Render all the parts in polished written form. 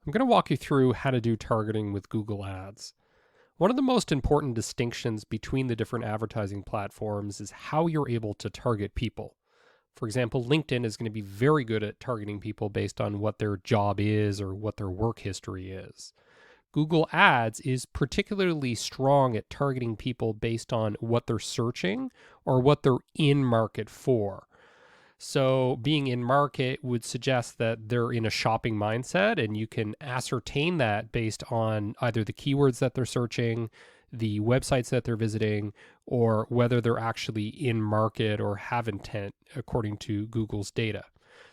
I'm going to walk you through how to do targeting with Google Ads. One of the most important distinctions between the different advertising platforms is how you're able to target people. For example, LinkedIn is going to be very good at targeting people based on what their job is or what their work history is. Google Ads is particularly strong at targeting people based on what they're searching or what they're in market for. So being in market would suggest that they're in a shopping mindset, and you can ascertain that based on either the keywords that they're searching, the websites that they're visiting, or whether they're actually in market or have intent according to Google's data.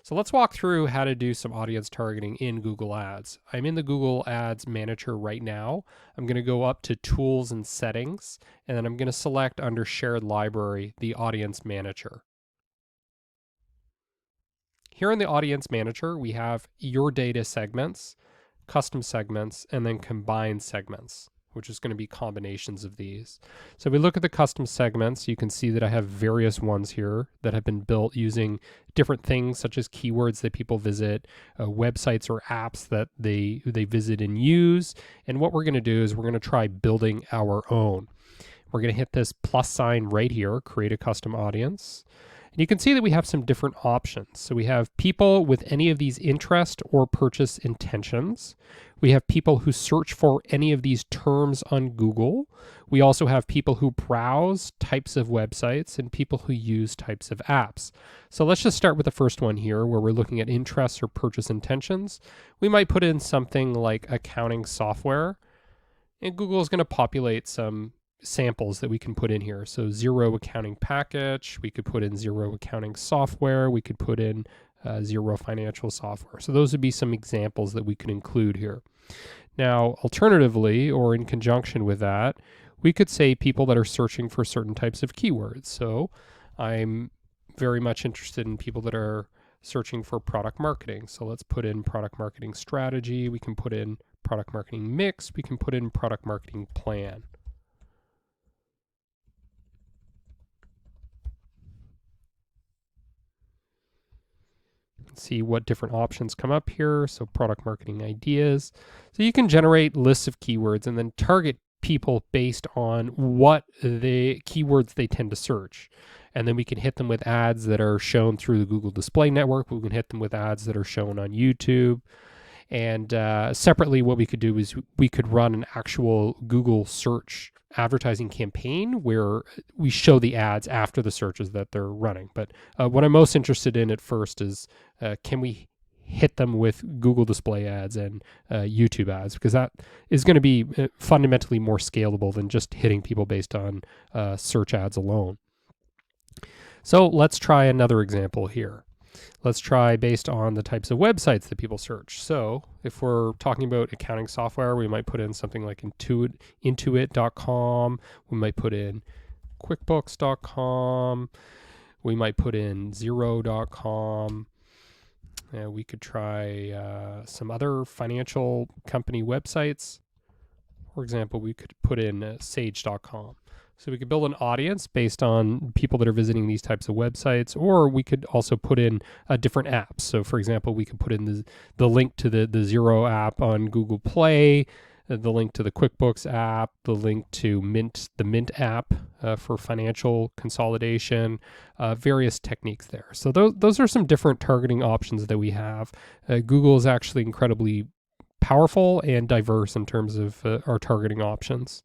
So let's walk through how to do some audience targeting in Google Ads. I'm in the Google Ads Manager right now. I'm going to go up to Tools and Settings, and then I'm going to select under Shared Library, the Audience Manager. Here in the Audience Manager, we have Your Data segments, custom segments, and then combined segments, which is going to be combinations of these. So if we look at the custom segments, you can see that I have various ones here that have been built using different things such as keywords that people visit, websites or apps that they visit and use. And what we're going to do is we're going to try building our own. We're going to hit this plus sign right here, create a custom audience. And you can see that we have some different options. So we have people with any of these interest or purchase intentions. We have people who search for any of these terms on Google. We also have people who browse types of websites and people who use types of apps. So let's just start with the first one here where we're looking at interests or purchase intentions. We might put in something like accounting software, and Google is going to populate some samples that we can put in here. So Xero accounting package, we could put in Xero accounting software, we could put in Xero financial software. So those would be some examples that we could include here. Now, alternatively, or in conjunction with that, we could say people that are searching for certain types of keywords. So I'm very much interested in people that are searching for product marketing. So let's put in product marketing strategy, we can put in product marketing mix, we can put in product marketing plan. See what different options come up here. So product marketing ideas. So you can generate lists of keywords and then target people based on what the keywords they tend to search. And then we can hit them with ads that are shown through the Google Display Network. We can hit them with ads that are shown on YouTube. And separately, what we could do is we could run an actual Google search advertising campaign where we show the ads after the searches that they're running. But what I'm most interested in at first is can we hit them with Google Display ads and YouTube ads, because that is going to be fundamentally more scalable than just hitting people based on search ads alone. So let's try another example here. Let's try based on the types of websites that people search. So if we're talking about accounting software, we might put in something like Intuit.com. We might put in QuickBooks.com. We might put in Xero.com. We could try some other financial company websites. For example, we could put in Sage.com. So we could build an audience based on people that are visiting these types of websites, or we could also put in different apps. So for example, we could put in the link to the Xero app on Google Play, the link to the QuickBooks app, the link to the Mint app for financial consolidation, various techniques there. So those are some different targeting options that we have. Google is actually incredibly powerful and diverse in terms of our targeting options.